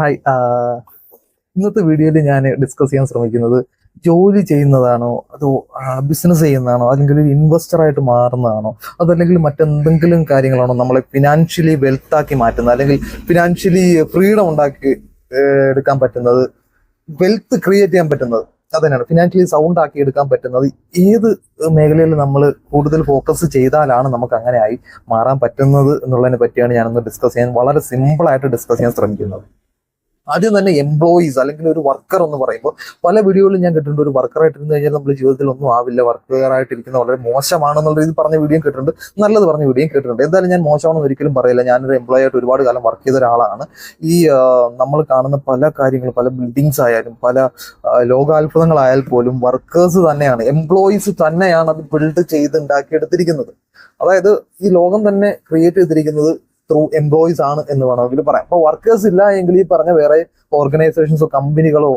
Hi. ഇന്നത്തെ വീഡിയോയിൽ ഞാൻ ഡിസ്കസ് ചെയ്യാൻ ശ്രമിക്കുന്നത് ജോലി ചെയ്യുന്നതാണോ അതോ ബിസിനസ് ചെയ്യുന്നതാണോ അല്ലെങ്കിൽ ഒരു ഇൻവെസ്റ്റർ ആയിട്ട് മാറുന്നതാണോ അതല്ലെങ്കിൽ മറ്റെന്തെങ്കിലും കാര്യങ്ങളാണോ നമ്മളെ ഫിനാൻഷ്യലി വെൽത്താക്കി മാറ്റുന്നത് അല്ലെങ്കിൽ ഫിനാൻഷ്യലി ഫ്രീഡം ഉണ്ടാക്കി എടുക്കാൻ പറ്റുന്നത്, വെൽത്ത് ക്രിയേറ്റ് ചെയ്യാൻ പറ്റുന്നത്, അതന്നെയാണ് ഫിനാൻഷ്യലി സൗണ്ട് ആക്കി എടുക്കാൻ പറ്റുന്നത്. ഏത് മേഖലയിൽ നമ്മൾ കൂടുതൽ ഫോക്കസ് ചെയ്താലാണ് നമുക്ക് അങ്ങനെയായി മാറാൻ പറ്റുന്നത് എന്നുള്ളതിനെ പറ്റിയാണ് ഞാനൊന്ന് ഡിസ്കസ് ചെയ്യാൻ, വളരെ സിമ്പിൾ ആയിട്ട് ഡിസ്കസ് ചെയ്യാൻ ശ്രമിക്കുന്നത്. ആദ്യം തന്നെ എംപ്ലോയീസ് അല്ലെങ്കിൽ ഒരു വർക്കർ എന്ന് പറയുമ്പോൾ പല വീഡിയോയിലും ഞാൻ കേട്ടിട്ടുണ്ട്, ഒരു വർക്കറായിട്ട് ഇരുന്ന് കഴിഞ്ഞാൽ നമ്മുടെ ജീവിതത്തിൽ ഒന്നും ആവില്ല, വർക്കറായിട്ടിരിക്കുന്ന വളരെ മോശമാണെന്നുള്ള രീതിയിൽ പറഞ്ഞ വീഡിയോയും കേട്ടിട്ടുണ്ട്, നല്ലത് പറഞ്ഞ വീഡിയോയും കേട്ടിട്ടുണ്ട്. എന്തായാലും ഞാൻ മോശമാണെന്ന് ഒരിക്കലും പറയില്ല. ഞാനൊരു എംപ്ലോയി ആയിട്ട് ഒരുപാട് കാലം വർക്ക് ചെയ്ത ഒരാളാണ്. ഈ നമ്മൾ കാണുന്ന പല കാര്യങ്ങളും, പല ബിൽഡിങ്സ് ആയാലും പല ലോകാത്ഭുതങ്ങളായാൽ പോലും വർക്കേഴ്സ് തന്നെയാണ്, എംപ്ലോയീസ് തന്നെയാണ് അത് ബിൽഡ് ചെയ്ത് ഉണ്ടാക്കിയെടുത്തിരിക്കുന്നത്. അതായത് ഈ ലോകം തന്നെ ക്രിയേറ്റ് ചെയ്തിരിക്കുന്നത് ത്രൂ എംപ്ലോയീസ് ആണ് എന്ന് വേണമെങ്കിൽ പറയാം. അപ്പൊ വർക്കേഴ്സ് ഇല്ല എങ്കിൽ ഈ പറഞ്ഞ വേറെ ഓർഗനൈസേഷൻസോ കമ്പനികളോ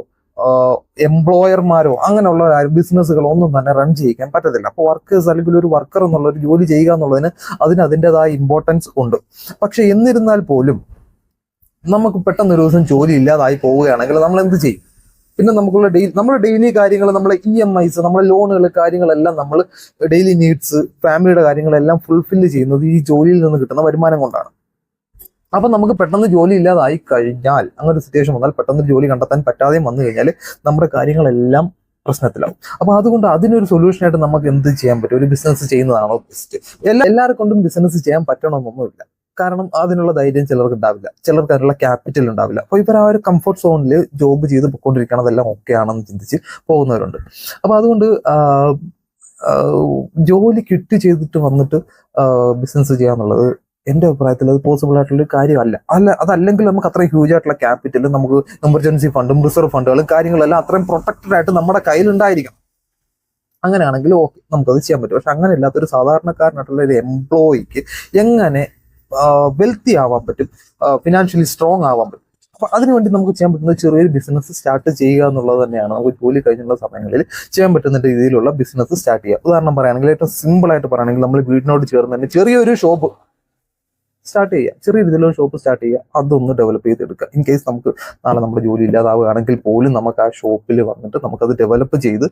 എംപ്ലോയർമാരോ അങ്ങനെയുള്ള ബിസിനസ്സുകളോ ഒന്നും തന്നെ റൺ ചെയ്യിക്കാൻ പറ്റത്തില്ല. അപ്പൊ വർക്കേഴ്സ് അല്ലെങ്കിൽ ഒരു വർക്കർ എന്നുള്ള ഒരു ജോലി ചെയ്യുക എന്നുള്ളതിന് അതിൻ്റെതായ ഇമ്പോർട്ടൻസ് ഉണ്ട്. പക്ഷെ എന്നിരുന്നാൽ പോലും നമുക്ക് പെട്ടെന്ന് ഒരു ദിവസം ജോലി ഇല്ലാതായി പോവുകയാണെങ്കിൽ നമ്മൾ എന്ത് ചെയ്യും? പിന്നെ നമ്മുടെ ഡെയിലി കാര്യങ്ങൾ, നമ്മളെ EMIs, നമ്മളെ ലോണുകൾ, കാര്യങ്ങളെല്ലാം നമ്മൾ ഡെയിലി നീഡ്സ്, ഫാമിലിയുടെ കാര്യങ്ങളെല്ലാം ഫുൾഫില്ല് ചെയ്യുന്നത് ഈ ജോലിയിൽ നിന്ന് കിട്ടുന്ന വരുമാനം കൊണ്ടാണ്. അപ്പൊ നമുക്ക് പെട്ടെന്ന് ജോലി ഇല്ലാതായി കഴിഞ്ഞാൽ, അങ്ങനെ ഒരു സിറ്റുവേഷൻ വന്നാൽ, പെട്ടെന്ന് ജോലി കണ്ടെത്താൻ പറ്റാതെയും വന്നു കഴിഞ്ഞാൽ നമ്മുടെ കാര്യങ്ങളെല്ലാം പ്രശ്നത്തിലാവും. അപ്പൊ അതുകൊണ്ട് അതിനൊരു സൊല്യൂഷനായിട്ട് നമുക്ക് എന്ത് ചെയ്യാൻ പറ്റും? ഒരു ബിസിനസ് ചെയ്യുന്നതാണോ ബെസ്റ്റ്? എല്ലാവരെ കൊണ്ടും ബിസിനസ് ചെയ്യാൻ പറ്റണമെന്നൊന്നുമില്ല. കാരണം അതിനുള്ള ധൈര്യം ചിലർക്ക് ഉണ്ടാവില്ല, ചിലർക്ക് അതിനുള്ള ക്യാപിറ്റൽ ഉണ്ടാവില്ല. അപ്പൊ ഇവർ ആ ഒരു കംഫർട്ട് സോണിൽ ജോബ് ചെയ്ത് പോയിക്കൊണ്ടിരിക്കണം, അതെല്ലാം ഓക്കെ ആണെന്ന് ചിന്തിച്ച് പോകുന്നവരുണ്ട്. അപ്പൊ അതുകൊണ്ട് ജോലി ക്വിറ്റ് ചെയ്തിട്ട് വന്നിട്ട് ബിസിനസ് ചെയ്യാന്നുള്ളത് എന്റെ അഭിപ്രായത്തിൽ അത് പോസിബിൾ ആയിട്ടുള്ള ഒരു കാര്യമല്ല. അതല്ലെങ്കിൽ നമുക്ക് അത്രയും ഹ്യൂജ് ആയിട്ടുള്ള ക്യാപിറ്റൽ, നമുക്ക് എമർജൻസി ഫണ്ടും റിസർവ് ഫണ്ടുകളും കാര്യങ്ങളെല്ലാം അത്രയും പ്രൊട്ടക്റ്റഡ് ആയിട്ട് നമ്മുടെ കയ്യിലുണ്ടായിരിക്കണം. അങ്ങനെയാണെങ്കിൽ ഓക്കെ, നമുക്കത് ചെയ്യാൻ പറ്റും. പക്ഷെ അങ്ങനെ ഇല്ലാത്തൊരു സാധാരണക്കാരനായിട്ടുള്ള ഒരു എംപ്ലോയിക്ക് എങ്ങനെ വെൽത്തി ആവാൻ പറ്റും, ഫിനാൻഷ്യലി സ്ട്രോങ് ആവാൻ പറ്റും? അപ്പൊ അതിനുവേണ്ടി നമുക്ക് ചെയ്യാൻ പറ്റുന്നത് ചെറിയൊരു ബിസിനസ് സ്റ്റാർട്ട് ചെയ്യുക എന്നുള്ളത് തന്നെയാണ്. നമുക്ക് ജോലി കഴിഞ്ഞുള്ള സമയങ്ങളിൽ ചെയ്യാൻ പറ്റുന്ന രീതിയിലുള്ള ബിസിനസ് സ്റ്റാർട്ട് ചെയ്യുക. ഉദാഹരണം പറയുകയാണെങ്കിൽ, ഏറ്റവും സിമ്പിൾ ആയിട്ട് പറയുകയാണെങ്കിൽ, നമ്മൾ വീടിനോട് ചേർന്ന് തന്നെ ചെറിയൊരു ഷോപ്പ് സ്റ്റാർട്ട് ചെയ്യുക, ചെറിയ രീതിയിലുള്ള ഷോപ്പ് സ്റ്റാർട്ട് ചെയ്യുക, അതൊന്ന് ഡെവലപ്പ് ചെയ്തെടുക്കുക. ഇൻ കേസ് നമുക്ക് നാളെ നമ്മുടെ ജോലി ഇല്ലാതാവുകയാണെങ്കിൽ പോലും നമുക്ക് ആ ഷോപ്പിൽ വന്നിട്ട് നമുക്കത് ഡെവലപ്പ് ചെയ്ത്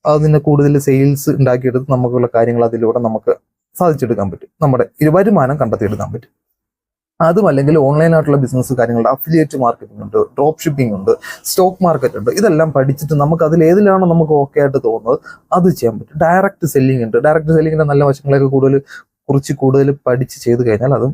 അതിന് കൂടുതൽ സെയിൽസ് ഉണ്ടാക്കിയെടുത്ത് നമുക്കുള്ള കാര്യങ്ങൾ അതിലൂടെ നമുക്ക് സാധിച്ചെടുക്കാൻ പറ്റും, നമ്മുടെ വരുമാനം കണ്ടെത്തിയെടുക്കാൻ പറ്റും. അതുമല്ലെങ്കിൽ ഓൺലൈനായിട്ടുള്ള ബിസിനസ് കാര്യങ്ങളുണ്ട്, അഫിലിയേറ്റ് മാർക്കറ്റിംഗ് ഉണ്ട്, ഡ്രോപ്പ് ഷിപ്പിംഗ് ഉണ്ട്, സ്റ്റോക്ക് മാർക്കറ്റ് ഉണ്ട്. ഇതെല്ലാം പഠിച്ചിട്ട് നമുക്ക് അതിൽ ഏതിലാണോ നമുക്ക് ഓക്കെ ആയിട്ട് തോന്നുന്നത് അത് ചെയ്യാൻ പറ്റും. ഡയറക്റ്റ് സെല്ലിംഗ് ഉണ്ട്. ഡയറക്റ്റ് സെല്ലിങ്ങിന്റെ നല്ല വശങ്ങളൊക്കെ കുറിച്ച് കൂടുതൽ പഠിച്ച് ചെയ്ത് കഴിഞ്ഞാൽ അതും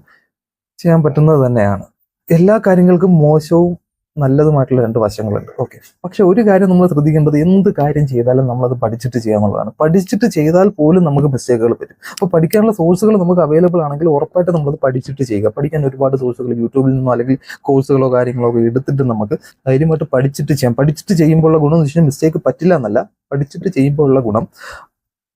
ചെയ്യാൻ പറ്റുന്നത് തന്നെയാണ്. എല്ലാ കാര്യങ്ങൾക്കും മോശവും നല്ലതുമായിട്ടുള്ള രണ്ട് വശങ്ങളുണ്ട്, ഓക്കെ. പക്ഷെ ഒരു കാര്യം നമ്മൾ ശ്രദ്ധിക്കേണ്ടത്, എന്ത് കാര്യം ചെയ്താലും നമ്മളത് പഠിച്ചിട്ട് ചെയ്യാന്നുള്ളതാണ്. പഠിച്ചിട്ട് ചെയ്താൽ പോലും നമുക്ക് മിസ്റ്റേക്കുകൾ പറ്റും. അപ്പോൾ പഠിക്കാനുള്ള സോഴ്സുകൾ നമുക്ക് അവൈലബിൾ ആണെങ്കിൽ ഉറപ്പായിട്ട് നമ്മളത് പഠിച്ചിട്ട് ചെയ്യുക. പഠിക്കാൻ ഒരുപാട് സോഴ്സുകൾ യൂട്യൂബിൽ നിന്നോ അല്ലെങ്കിൽ കോഴ്സുകളോ കാര്യങ്ങളോ ഒക്കെ എടുത്തിട്ട് നമുക്ക് ധൈര്യമായിട്ട് പഠിച്ചിട്ട് ചെയ്യാം. പഠിച്ചിട്ട് ചെയ്യുമ്പോഴുള്ള ഗുണം എന്ന് വെച്ചാൽ മിസ്റ്റേക്ക് പറ്റില്ല എന്നല്ല, പഠിച്ചിട്ട് ചെയ്യുമ്പോഴുള്ള ഗുണം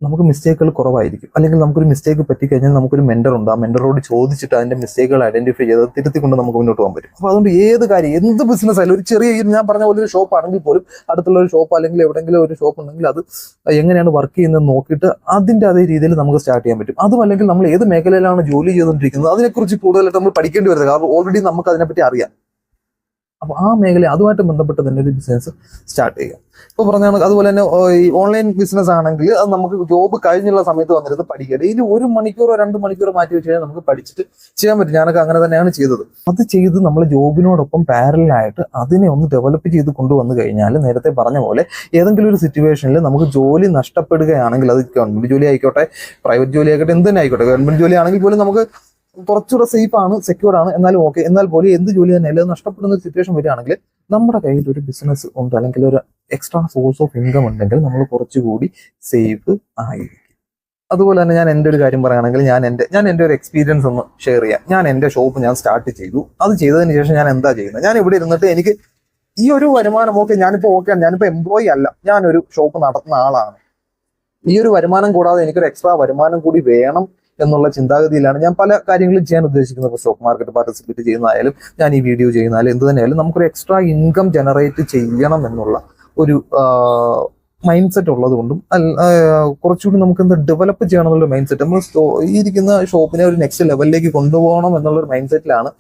നമുക്ക് മിസ്റ്റേക്കുകൾ കുറവായിരിക്കും. അല്ലെങ്കിൽ നമുക്കൊരു മിസ്റ്റേക്ക് പറ്റിക്കഴിഞ്ഞാൽ നമുക്കൊരു മെന്റർ ഉണ്ട്, ആ മെന്ററോട് ചോദിച്ചിട്ട് അതിന്റെ മിസ്റ്റേക്കുകൾ ഐഡന്റിഫൈ ചെയ്ത് തിരുത്തിക്കൊണ്ട് നമുക്ക് മുന്നോട്ട് പോകാൻ പറ്റും. അപ്പോൾ അതുകൊണ്ട് ഏത് കാര്യം, എന്ത് ബിസിനസ് ആയാലും, ഒരു ചെറിയ, ഞാൻ പറഞ്ഞ പോലെ ഒരു ഷോപ്പ് ആണെങ്കിൽ പോലും, അടുത്തുള്ള ഒരു ഷോപ്പ് അല്ലെങ്കിൽ എവിടെയെങ്കിലും ഒരു ഷോപ്പ് ഉണ്ടെങ്കിൽ അത് എങ്ങനെയാണ് വർക്ക് ചെയ്യുന്നത് നോക്കിയിട്ട് അതിന്റെ അതേ രീതിയിൽ നമുക്ക് സ്റ്റാർട്ട് ചെയ്യാൻ പറ്റും. അതും അല്ലെങ്കിൽ നമ്മൾ ഏത് മേഖലയിലാണ് ജോലി ചെയ്തുകൊണ്ടിരിക്കുന്നത് അതിനെക്കുറിച്ച് കൂടുതലായിട്ട് നമ്മൾ പഠിക്കേണ്ടി വരുന്നത്, കാരണം ഓൾറെഡി നമുക്ക് അതിനെപ്പറ്റി അറിയാം. അപ്പൊ ആ മേഖല അതുമായിട്ട് ബന്ധപ്പെട്ട് തന്നെ ഒരു ബിസിനസ് സ്റ്റാർട്ട് ചെയ്യുക. ഇപ്പൊ പറഞ്ഞാണ്, അതുപോലെ തന്നെ ഈ ഓൺലൈൻ ബിസിനസ് ആണെങ്കിൽ അത് നമുക്ക് ജോബ് കഴിഞ്ഞുള്ള സമയത്ത് വന്നിരുന്ന് പഠിക്കുക. ഡെയിലി 1 മണിക്കൂറോ 2 മണിക്കൂറോ മാറ്റി വെച്ച് കഴിഞ്ഞാൽ നമുക്ക് പഠിച്ചിട്ട് ചെയ്യാൻ പറ്റും. ഞാനൊക്കെ അങ്ങനെ തന്നെയാണ് ചെയ്തത്. അത് ചെയ്ത് നമ്മൾ ജോബിനോടൊപ്പം പാരലായിട്ട് അതിനെ ഒന്ന് ഡെവലപ്പ് ചെയ്ത് കൊണ്ടുവന്നു കഴിഞ്ഞാൽ, നേരത്തെ പറഞ്ഞ പോലെ ഏതെങ്കിലും ഒരു സിറ്റുവേഷനിൽ നമുക്ക് ജോലി നഷ്ടപ്പെടുകയാണെങ്കിൽ, അത് ഗവൺമെന്റ് ജോലി ആയിക്കോട്ടെ, പ്രൈവറ്റ് ജോലി ആയിക്കോട്ടെ, എന്ത് തന്നെ ആയിക്കോട്ടെ, ഗവൺമെന്റ് ജോലി ആണെങ്കിൽ പോലും നമുക്ക് കുറച്ചുകൂടെ സേഫ് ആണ്, സെക്യൂർ ആണ്, എന്നാലും ഓക്കെ. എന്നാൽ പോലും എന്ത് ജോലി തന്നെ അത് നഷ്ടപ്പെടുന്ന ഒരു സിറ്റുവേഷൻ വരികയാണെങ്കിൽ നമ്മുടെ കയ്യിൽ ഒരു ബിസിനസ് ഉണ്ട്, അല്ലെങ്കിൽ ഒരു എക്സ്ട്രാ സോഴ്സ് ഓഫ് ഇൻകം ഉണ്ടെങ്കിൽ നമ്മൾ കുറച്ചുകൂടി സേഫ് ആയിരിക്കും. അതുപോലെ തന്നെ ഞാൻ എൻ്റെ ഒരു കാര്യം പറയുകയാണെങ്കിൽ, ഞാൻ എൻ്റെ ഒരു എക്സ്പീരിയൻസ് ഒന്ന് ഷെയർ ചെയ്യാം. ഞാൻ എൻ്റെ ഷോപ്പ് ഞാൻ സ്റ്റാർട്ട് ചെയ്തു. അത് ചെയ്തതിന് ശേഷം ഞാൻ എന്താ ചെയ്യുന്നത്? ഞാൻ ഇവിടെ ഇരുന്നിട്ട് എനിക്ക് ഈ ഒരു വരുമാനം, ഞാനിപ്പോൾ എംപ്ലോയി അല്ല, ഞാനൊരു ഷോപ്പ് നടത്തുന്ന ആളാണ്. ഈ ഒരു വരുമാനം കൂടാതെ എനിക്കൊരു എക്സ്ട്രാ വരുമാനം കൂടി വേണം എന്നുള്ള ചിന്താഗതിയിലാണ് ഞാൻ പല കാര്യങ്ങളും ചെയ്യാൻ ഉദ്ദേശിക്കുന്നത്. ഇപ്പോൾ സ്റ്റോക്ക് മാർക്കറ്റ് പാർട്ടിസിപ്പേറ്റ് ചെയ്യുന്നതായാലും, ഞാൻ ഈ വീഡിയോ ചെയ്യുന്നാലും, എന്ത് തന്നെയായാലും നമുക്കൊരു എക്സ്ട്രാ ഇൻകം ജനറേറ്റ് ചെയ്യണം എന്നുള്ള ഒരു മൈൻഡ് സെറ്റ് ഉള്ളത് കൊണ്ടും കുറച്ചുകൂടി നമുക്ക് എന്താ ഡെവലപ്പ് ചെയ്യണം എന്നുള്ള മൈൻഡ് സെറ്റ്, നമ്മൾ ഈ ഇരിക്കുന്ന ഷോപ്പിനെ ഒരു നെക്സ്റ്റ് ലെവലിലേക്ക് കൊണ്ടുപോകണം എന്നുള്ളൊരു മൈൻഡ് സെറ്റിലാണ്,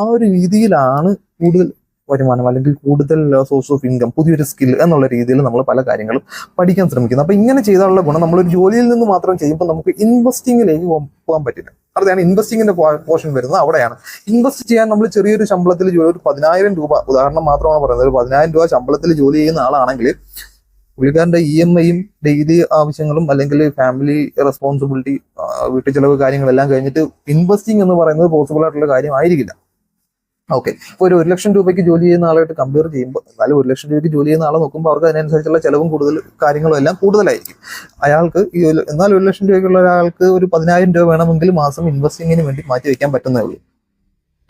ആ ഒരു രീതിയിലാണ് കൂടുതൽ വരുമാനം അല്ലെങ്കിൽ കൂടുതൽ സോഴ്സ് ഓഫ് ഇൻകം, പുതിയൊരു സ്കിൽ എന്നുള്ള രീതിയിൽ നമ്മൾ പല കാര്യങ്ങളും പഠിക്കാൻ ശ്രമിക്കുന്നത്. അപ്പൊ ഇങ്ങനെ ചെയ്താലുള്ള ഗുണം, നമ്മളൊരു ജോലിയിൽ നിന്ന് മാത്രം ചെയ്യുമ്പോൾ നമുക്ക് ഇൻവെസ്റ്റിങ്ങിലേക്ക് പോകാൻ പറ്റില്ല. അവിടെയാണ് ഇൻവെസ്റ്റിങ്ങിന്റെ പോർഷൻ വരുന്നത്. അവിടെയാണ് ഇൻവെസ്റ്റ് ചെയ്യാൻ നമ്മൾ ചെറിയൊരു ശമ്പളത്തിൽ ജോലി, ഒരു 10,000 രൂപ ഉദാഹരണം മാത്രമാണ് പറയുന്നത്, ഒരു 10,000 രൂപ ശമ്പളത്തിൽ ജോലി ചെയ്യുന്ന ആളാണെങ്കിൽ പുള്ളിക്കാരന്റെ EMIയും ഡെയിലി ആവശ്യങ്ങളും അല്ലെങ്കിൽ ഫാമിലി റെസ്പോൺസിബിലിറ്റി, വീട്ടു ചെലവ് കാര്യങ്ങളെല്ലാം കഴിഞ്ഞിട്ട് ഇൻവെസ്റ്റിംഗ് എന്ന് പറയുന്നത് പോസിബിൾ ആയിട്ടുള്ള കാര്യമായിരിക്കില്ല. ഓക്കെ, ഇപ്പോൾ ഒരു 1,00,000 രൂപയ്ക്ക് ജോലി ചെയ്യുന്ന ആളായിട്ട് കമ്പയർ ചെയ്യുമ്പോൾ, എന്നാലും 1,00,000 രൂപയ്ക്ക് ജോലി ചെയ്യുന്ന ആളെ നോക്കുമ്പോൾ അവർക്ക് അതിനനുസരിച്ചുള്ള ചെലവും കൂടുതൽ കാര്യങ്ങളും എല്ലാം കൂടുതലായിരിക്കും. അയാൾക്ക് എന്നാൽ 1,00,000 രൂപയ്ക്കുള്ള ഒരാൾക്ക് ഒരു 10,000 രൂപ വേണമെങ്കിൽ മാസം ഇൻവെസ്റ്റിങ്ങിന് വേണ്ടി മാറ്റി വെക്കാൻ പറ്റുന്നേ ഉള്ളൂ.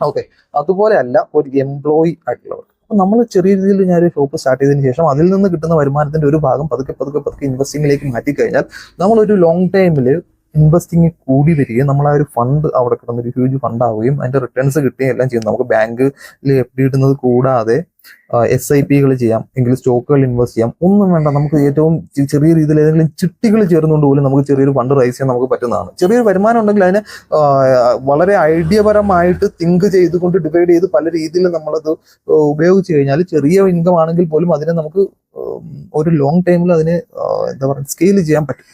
ഓക്കെ, അതുപോലെ അല്ല ഒരു എംപ്ലോയി ആയിട്ടുള്ളവർ. അപ്പൊ നമ്മൾ ചെറിയ രീതിയിൽ ഞാനൊരു ഷോപ്പ് സ്റ്റാർട്ട് ചെയ്തതിന് ശേഷം അതിൽ നിന്ന് കിട്ടുന്ന വരുമാനത്തിന്റെ ഒരു ഭാഗം പതുക്കെ പതുക്കെ പതുക്കെ ഇൻവെസ്റ്റിങ്ങിലേക്ക് മാറ്റി കഴിഞ്ഞാൽ നമ്മളൊരു ലോങ് ടൈമിൽ ഇൻവെസ്റ്റിംഗ് കൂടി വരികയും നമ്മൾ ആ ഒരു ഫണ്ട് അവിടെ കിടന്ന ഒരു ഹ്യൂജ് ഫണ്ട് ആവുകയും അതിന്റെ റിട്ടേൺസ് കിട്ടുകയും എല്ലാം ചെയ്യും. നമുക്ക് ബാങ്കിൽ FD ഇടുന്നത് കൂടാതെ SIPകൾ ചെയ്യാം, എങ്കിൽ സ്റ്റോക്കുകൾ ഇൻവെസ്റ്റ് ചെയ്യാം, ഒന്നും വേണ്ട. നമുക്ക് ഏറ്റവും ചെറിയ രീതിയിൽ ഏതെങ്കിലും ചിട്ടികൾ ചേർന്നുകൊണ്ട് പോലും നമുക്ക് ചെറിയൊരു ഫണ്ട് റൈസ് ചെയ്യാൻ നമുക്ക് പറ്റുന്നതാണ്. ചെറിയൊരു വരുമാനം ഉണ്ടെങ്കിൽ അതിനെ വളരെ ഐഡിയപരമായിട്ട് തിങ്ക് ചെയ്തുകൊണ്ട് ഡിവൈഡ് ചെയ്ത് പല രീതിയിൽ നമ്മളത് ഉപയോഗിച്ച് കഴിഞ്ഞാൽ ചെറിയ ഇൻകം ആണെങ്കിൽ പോലും അതിനെ നമുക്ക് ഒരു ലോങ് ടൈമിൽ അതിനെ എന്താ പറയുക സ്കെയിൽ ചെയ്യാൻ പറ്റും,